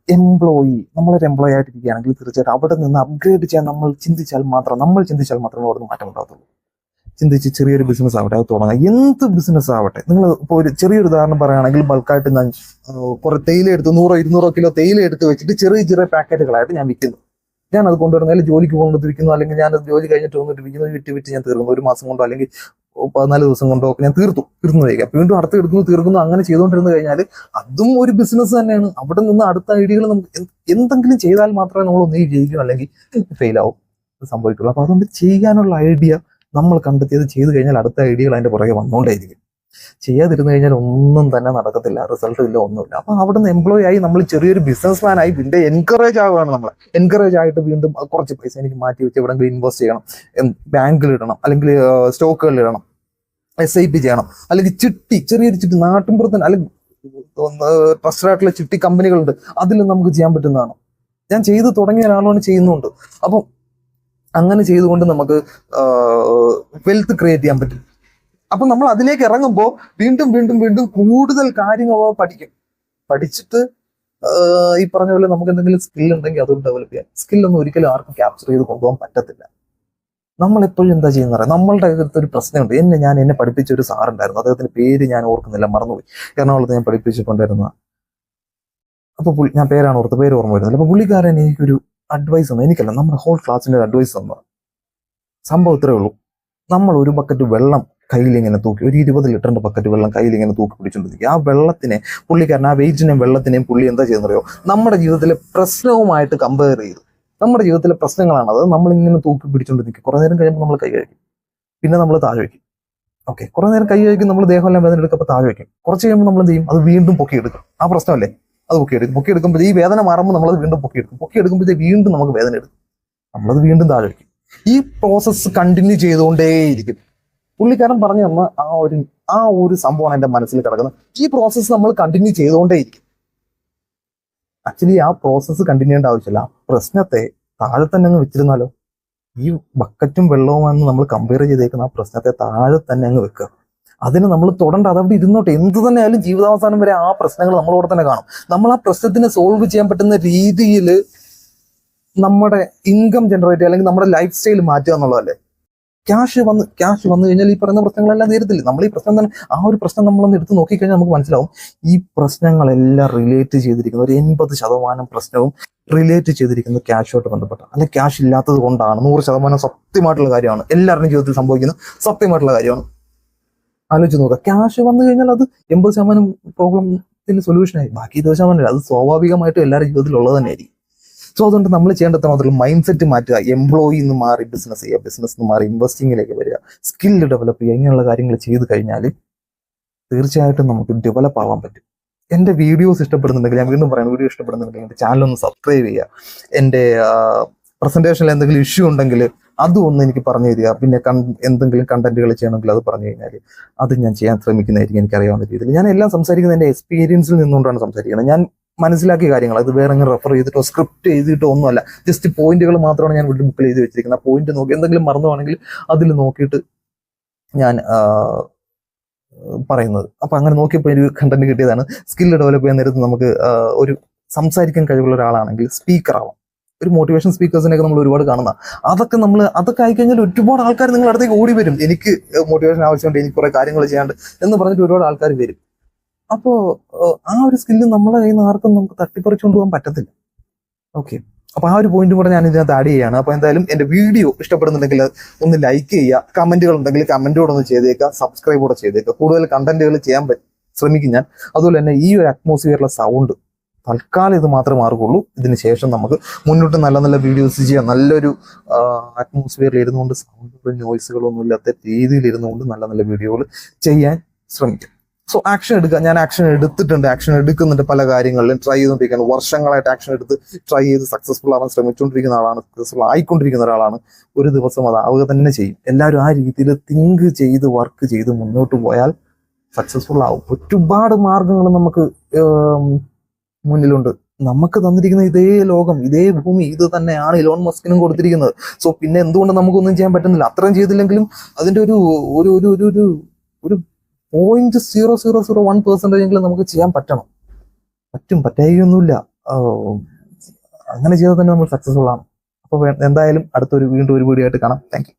നമ്മളൊരു എംപ്ലോയി ആയിട്ടിരിക്കുകയാണെങ്കിൽ തീർച്ചയായിട്ടും അവിടെ നിന്ന് അപ്ഗ്രേഡ് ചെയ്യാൻ നമ്മൾ ചിന്തിച്ചാൽ മാത്രമേ അവിടെ മാറ്റം ഉണ്ടാകത്തുള്ളൂ. ചിന്തിച്ച് ചെറിയൊരു ബിസിനസ് ആവട്ടെ, അത് തുടങ്ങാം. എന്ത് ബിസിനസ് ആവട്ടെ. നിങ്ങൾ ഇപ്പോൾ ഒരു ചെറിയൊരു ഉദാഹരണം പറയുകയാണെങ്കിൽ, ബൾക്കായിട്ട് ഞാൻ കുറെ തേയില എടുത്ത് 100-200 കിലോ തേയില എടുത്ത് വെച്ചിട്ട് ചെറിയ പാക്കറ്റുകളായിട്ട് ഞാൻ വിൽക്കുന്നു. ഞാൻ അത് കൊണ്ടുവരുന്ന ജോലിക്ക് കൊണ്ടുവന്നിട്ട് വിൽക്കുന്നു, അല്ലെങ്കിൽ ഞാൻ ജോലി കഴിഞ്ഞിട്ട് വന്നിട്ട് വിൽക്കുന്നത്, വിറ്റ് ഞാൻ തീർന്നു. 1 മാസം കൊണ്ടോ അല്ലെങ്കിൽ 14 ദിവസം കൊണ്ടോ ഞാൻ തീർന്നു വയ്ക്കാം. വീണ്ടും അടുത്ത് തീർക്കുന്നു. അങ്ങനെ ചെയ്തുകൊണ്ടിരുന്നു കഴിഞ്ഞാൽ അതും ഒരു ബിസിനസ് തന്നെയാണ്. അവിടെ നിന്ന് അടുത്ത ഐഡിയകൾ നമുക്ക് എന്തെങ്കിലും ചെയ്താൽ മാത്രമേ നമ്മൾ ഒന്നുകിൽ ജയിക്കും അല്ലെങ്കിൽ ഫെയിൽ ആവും സംഭവിക്കുള്ളൂ. അപ്പൊ അതുകൊണ്ട് ചെയ്യാനുള്ള ഐഡിയ നമ്മൾ കണ്ടെത്തിയത് ചെയ്ത് കഴിഞ്ഞാൽ അടുത്ത ഐഡിയകൾ അതിന്റെ പുറകെ വന്നുകൊണ്ടേയിരിക്കും. ചെയ്യാതിരുന്നു കഴിഞ്ഞാൽ ഒന്നും തന്നെ നടക്കത്തില്ല, റിസൾട്ടും ഇല്ല, ഒന്നുമില്ല. അപ്പൊ അവിടെ നിന്ന് എംപ്ലോയി ആയി നമ്മൾ ചെറിയൊരു ബിസിനസ് മാൻ ആയി വീണ്ടും എൻകറേജ് ആവുകയാണ്. നമ്മളെ എൻകറേജ് ആയിട്ട് വീണ്ടും കുറച്ച് പൈസ എനിക്ക് മാറ്റി വെച്ച് എവിടെയെങ്കിലും ഇൻവെസ്റ്റ് ചെയ്യണം, ബാങ്കിൽ ഇടണം, അല്ലെങ്കിൽ സ്റ്റോക്കുകളിൽ ഇടണം, SIP ചെയ്യണം, അല്ലെങ്കിൽ ചെറിയൊരു ചിട്ടി നാട്ടിൻപുറത്തിന്, അല്ലെങ്കിൽ ട്രസ്റ്റഡ് ആയിട്ടുള്ള ചിട്ടി കമ്പനികളുണ്ട്, അതിൽ നമുക്ക് ചെയ്യാൻ പറ്റുന്നതാണ്. ഞാൻ ചെയ്ത് തുടങ്ങിയ ഒരാളാണ്, ചെയ്യുന്നുണ്ട്. അപ്പം അങ്ങനെ ചെയ്തുകൊണ്ട് നമുക്ക് വെൽത്ത് ക്രിയേറ്റ് ചെയ്യാൻ പറ്റും. അപ്പൊ നമ്മൾ അതിലേക്ക് ഇറങ്ങുമ്പോൾ വീണ്ടും കൂടുതൽ കാര്യങ്ങൾ പഠിക്കും. പഠിച്ചിട്ട് ഈ പറഞ്ഞ പോലെ നമുക്ക് എന്തെങ്കിലും സ്കിൽ ഉണ്ടെങ്കിൽ അതൊരു ഡെവലപ്പ് ചെയ്യാം. സ്കില്ലൊന്നും ഒരിക്കലും ആർക്കും ക്യാപ്ചർ ചെയ്ത് കൊണ്ടുപോകാൻ പറ്റത്തില്ല. നമ്മളെപ്പോഴും എന്താ ചെയ്യുന്ന പറയാം, നമ്മളുടെ അകത്ത് ഒരു പ്രശ്നമുണ്ട്. എന്നെ പഠിപ്പിച്ച ഒരു സാറുണ്ടായിരുന്നു, അദ്ദേഹത്തിന്റെ പേര് ഞാൻ ഓർക്കുന്നില്ല, മറന്നുപോയി. എറണാകുളത്ത് ഞാൻ പഠിപ്പിച്ചിട്ടുണ്ടായിരുന്ന, അപ്പൊ ഞാൻ പേര് ഓർമ്മ വരുന്നില്ല. അപ്പൊ പുള്ളിക്കാരൻ എനിക്കൊരു അഡ്വൈസ് തന്നു, എനിക്കല്ല നമ്മുടെ ഹോൾ ക്ലാസ്സിന്റെ ഒരു അഡ്വൈസ് തന്നു. സംഭവം ഇത്രേ ഉള്ളൂ, നമ്മൾ ഒരു ബക്കറ്റ് വെള്ളം കയ്യിലിങ്ങനെ തൂക്കി, ഒരു 20 ലിറ്ററിന്റെ ബക്കറ്റ് വെള്ളം കയ്യിലിങ്ങനെ തൂക്കി പിടിച്ചുകൊണ്ടിരിക്കുക. ആ വെള്ളത്തിനെ പുള്ളിക്കാരൻ, ആ വെയിറ്റിനെയും വെള്ളത്തിനെയും പുള്ളി എന്താ ചെയ്യുന്നറിയോ, നമ്മുടെ ജീവിതത്തിലെ പ്രശ്നവുമായിട്ട് കമ്പയർ ചെയ്തു. നമ്മുടെ ജീവിതത്തിലെ പ്രശ്നങ്ങളാണ് അത്, നമ്മളിങ്ങനെ തൂക്കി പിടിച്ചുകൊണ്ടിരിക്കും. കുറെ നേരം കഴിയുമ്പോൾ നമ്മൾ കൈ കഴിക്കും, പിന്നെ നമ്മൾ താഴെ വയ്ക്കും. ഓക്കെ, കുറെ നേരം കൈ കഴിക്കും, നമ്മൾ ദേഹമെല്ലാം വേദന എടുക്കുമ്പോൾ താഴെ വയ്ക്കും. കുറച്ച് കഴിയുമ്പോൾ നമ്മൾ എന്ത് ചെയ്യും, അത് വീണ്ടും പൊക്കിയെടുക്കും. ആ പ്രശ്നമല്ലേ, അത് പൊക്കിയെടുക്കുമ്പോൾ ഈ വേദന മാറുമ്പോൾ നമ്മളത് വീണ്ടും പൊക്കിയെടുക്കുമ്പോഴത്തേ വീണ്ടും നമുക്ക് വേദന എടുക്കും, നമ്മളത് വീണ്ടും താഴെ വയ്ക്കും. ഈ പ്രോസസ്സ് കണ്ടിന്യൂ ചെയ്തുകൊണ്ടേയിരിക്കും. പുള്ളിക്കാരൻ പറഞ്ഞു തന്ന ആ ഒരു സംഭവമാണ് എന്റെ മനസ്സിൽ കിടക്കുന്നത്. ഈ പ്രോസസ്സ് നമ്മൾ കണ്ടിന്യൂ ചെയ്തുകൊണ്ടേയിരിക്കും. ആക്ച്വലി ആ പ്രോസസ്സ് കണ്ടിന്യൂ ചെയ്യേണ്ട ആവശ്യമില്ല. ആ പ്രശ്നത്തെ താഴെ തന്നെ അങ്ങ് വെച്ചിരുന്നാലോ. ഈ ബക്കറ്റും വെള്ളവുമാണെന്ന് നമ്മൾ കമ്പയർ ചെയ്തേക്കുന്ന ആ പ്രശ്നത്തെ താഴെ തന്നെ അങ്ങ് വെക്കുക. അതിന് നമ്മൾ തൊടണ്ട, അതവിടെ ഇരുന്നോട്ടെ. എന്ത് തന്നെ ആയാലും ജീവിതാവസാനം വരെ ആ പ്രശ്നങ്ങൾ നമ്മളോട് തന്നെ കാണും. നമ്മൾ ആ പ്രശ്നത്തിനെ സോൾവ് ചെയ്യാൻ പറ്റുന്ന രീതിയിൽ നമ്മുടെ ഇൻകം ജനറേറ്റ് അല്ലെങ്കിൽ നമ്മുടെ ലൈഫ് സ്റ്റൈൽ മാറ്റുക എന്നുള്ളതല്ലേ. ക്യാഷ് വന്നു കഴിഞ്ഞാൽ ഈ പറയുന്ന പ്രശ്നങ്ങളെല്ലാം നേരത്തില്ല. നമ്മൾ ഈ പ്രശ്നം തന്നെ, ആ ഒരു പ്രശ്നം നമ്മളൊന്ന് എടുത്ത് നോക്കിക്കഴിഞ്ഞാൽ നമുക്ക് മനസ്സിലാവും, ഈ പ്രശ്നങ്ങളെല്ലാം റിലേറ്റ് ചെയ്തിരിക്കുന്ന ഒരു 80% പ്രശ്നവും റിലേറ്റ് ചെയ്തിരിക്കുന്നത് ക്യാഷുമായിട്ട് ബന്ധപ്പെട്ട, അല്ലെങ്കിൽ ക്യാഷ് ഇല്ലാത്തത് കൊണ്ടാണ്. 100% സത്യമായിട്ടുള്ള കാര്യമാണ്, എല്ലാവരുടെയും ജീവിതത്തിൽ സംഭവിക്കുന്ന സത്യമായിട്ടുള്ള കാര്യമാണ്. ആലോചിച്ച് നോക്കുക, ക്യാഷ് വന്നു കഴിഞ്ഞാൽ അത് 80% പ്രോബ്ലത്തിന് സൊല്യൂഷനായി. ബാക്കി 20% അത് സ്വാഭാവികമായിട്ടും എല്ലാവരുടെ ജീവിതത്തിൽ ഉള്ളത് തന്നെയായിരിക്കും. സോ അതുകൊണ്ട് നമ്മൾ ചെയ്യേണ്ടത് മാത്രമല്ല, മൈൻഡ് സെറ്റ് മാറ്റുക. എംപ്ലോയി നിന്ന് മാറി ബിസിനസ് ചെയ്യുക, ബിസിനസ് നിന്ന് മാറി ഇൻവെസ്റ്റിങ്ങിലേക്ക് വരിക, സ്കില്ല് ഡെവലപ്പ് ചെയ്യുക. ഇങ്ങനെയുള്ള കാര്യങ്ങൾ ചെയ്ത് കഴിഞ്ഞാൽ തീർച്ചയായിട്ടും നമുക്ക് ഡെവലപ്പ് ആവാൻ പറ്റും. എൻ്റെ വീഡിയോസ് ഇഷ്ടപ്പെടുന്നുണ്ടെങ്കിൽ, ഞാൻ വീണ്ടും പറയാം, വീഡിയോ ഇഷ്ടപ്പെടുന്നുണ്ടെങ്കിൽ എൻ്റെ ചാനൽ ഒന്ന് സബ്സ്ക്രൈബ് ചെയ്യുക. എൻ്റെ പ്രസന്റേഷനിൽ എന്തെങ്കിലും ഇഷ്യൂ ഉണ്ടെങ്കിൽ അതും ഒന്ന് എനിക്ക് പറഞ്ഞു തരിക. പിന്നെ എന്തെങ്കിലും കണ്ടന്റുകൾ ചെയ്യണമെങ്കിൽ അത് പറഞ്ഞു കഴിഞ്ഞാൽ അത് ഞാൻ ചെയ്യാൻ ശ്രമിക്കുന്നതായിരിക്കും എനിക്കറിയാവുന്ന രീതിയിൽ. ഞാൻ എല്ലാം സംസാരിക്കുന്നത് എൻ്റെ എക്സ്പീരിയൻസിൽ നിന്നുകൊണ്ടാണ് സംസാരിക്കുന്നത്. ഞാൻ മനസ്സിലാക്കിയ കാര്യങ്ങൾ, അത് വേറെ അങ്ങനെ റെഫർ ചെയ്തിട്ടോ സ്ക്രിപ്റ്റ് ചെയ്തിട്ടോ ഒന്നുമല്ല. ജസ്റ്റ് പോയിന്റുകൾ മാത്രമാണ് ഞാൻ വീട്ടിൽ ബുക്കിൽ എഴുതി വെച്ചിരിക്കുന്നത്. ആ പോയിന്റ് നോക്കി എന്തെങ്കിലും മറന്നുവാണെങ്കിൽ അതിൽ നോക്കിയിട്ട് ഞാൻ പറയുന്നത്. അപ്പൊ അങ്ങനെ നോക്കിയപ്പോൾ ഒരു കണ്ടന്റ് കിട്ടിയതാണ്. സ്കില്ല് ഡെവലപ്പ് ചെയ്യാൻ നേരത്ത് നമുക്ക് ഒരു സംസാരിക്കാൻ കഴിവുള്ള ഒരാളാണെങ്കിൽ സ്പീക്കർ ആവാം. ഒരു മോട്ടിവേഷൻ സ്പീക്കേഴ്സിനെയൊക്കെ നമ്മൾ ഒരുപാട് കാണുന്ന, അതൊക്കെ ആയിക്കഴിഞ്ഞാൽ ഒരുപാട് ആൾക്കാർ നിങ്ങളുടെ അടുത്തേക്ക് ഓടി വരും. എനിക്ക് മോട്ടിവേഷൻ ആവശ്യമുണ്ട്, എനിക്ക് കുറെ കാര്യങ്ങൾ ചെയ്യാണ്ട് എന്ന് പറഞ്ഞിട്ട് ഒരുപാട് ആൾക്കാർ വരും. അപ്പോ ആ ഒരു സ്കില്ല് നമ്മളെ കയ്യിൽ നിന്ന് ആർക്കും നമുക്ക് തട്ടിപ്പറിച്ചു കൊണ്ടുപോകാൻ പറ്റത്തില്ല. ഓക്കെ, അപ്പൊ ആ ഒരു പോയിന്റും കൂടെ ഞാൻ ഇതിനകത്ത് ആഡ് ചെയ്യുകയാണ്. അപ്പൊ എന്തായാലും എന്റെ വീഡിയോ ഇഷ്ടപ്പെടുന്നുണ്ടെങ്കിൽ ഒന്ന് ലൈക്ക് ചെയ്യുക, കമന്റുകൾ ഉണ്ടെങ്കിൽ കമന്റ് കൂടെ ഒന്ന് ചെയ്തേക്കുക, സബ്സ്ക്രൈബ് കൂടെ ചെയ്തേക്കുക. കൂടുതൽ കണ്ടന്റുകൾ ചെയ്യാൻ ശ്രമിക്കും ഞാൻ. അതുപോലെ തന്നെ ഈ ഒരു അറ്റ്മോസ്ഫിയറിലെ സൗണ്ട് തൽക്കാലം ഇത് മാത്രമേ മാറുകയുള്ളൂ. ഇതിന് ശേഷം നമുക്ക് മുന്നോട്ട് നല്ല നല്ല വീഡിയോസ് ചെയ്യാം. നല്ലൊരു അറ്റ്മോസ്ഫിയറിൽ ഇരുന്നുകൊണ്ട് സൗണ്ടുകളും നോയ്സുകളൊന്നും ഇല്ലാത്ത രീതിയിൽ ഇരുന്നുകൊണ്ട് നല്ല നല്ല വീഡിയോകൾ ചെയ്യാൻ ശ്രമിക്കാം. സോ ആക്ഷൻ എടുക്കുക. ഞാൻ ആക്ഷൻ എടുത്തിട്ടുണ്ട്, ആക്ഷൻ എടുക്കുന്നുണ്ട്, പല കാര്യങ്ങളിലും ട്രൈ ചെയ്തുകൊണ്ടിരിക്കുകയാണ്. വർഷങ്ങളായിട്ട് ആക്ഷൻ എടുത്ത് ട്രൈ ചെയ്ത് സക്സസ്ഫുൾ ആവാൻ ശ്രമിച്ചുകൊണ്ടിരിക്കുന്ന ആളാണ്, സക്സസ്ഫുൾ ആയിക്കൊണ്ടിരിക്കുന്ന ഒരാളാണ്. ഒരു ദിവസം അതാവുക തന്നെ ചെയ്യും. എല്ലാവരും ആ രീതിയിൽ തിങ്ക് ചെയ്ത് വർക്ക് ചെയ്ത് മുന്നോട്ട് പോയാൽ സക്സസ്ഫുൾ ആവും. ഒരുപാട് മാർഗങ്ങൾ നമുക്ക് മുന്നിലുണ്ട്. നമുക്ക് തന്നിരിക്കുന്ന ഇതേ ലോകം, ഇതേ ഭൂമി, ഇത് തന്നെയാണ് ഇലോൺ മസ്കിനും കൊടുത്തിരിക്കുന്നത്. സോ പിന്നെ എന്തുകൊണ്ട് നമുക്കൊന്നും ചെയ്യാൻ പറ്റുന്നില്ല? അത്രയും ചെയ്തില്ലെങ്കിലും അതിന്റെ ഒരു 0.0001% നമുക്ക് ചെയ്യാൻ പറ്റായൊന്നുമില്ല. അങ്ങനെ ചെയ്താൽ തന്നെ നമ്മൾ സക്സസ്ഫുൾ ആണ്. അപ്പൊ എന്തായാലും വീണ്ടും ഒരു വീഡിയോ ആയിട്ട് കാണാം. Thank you.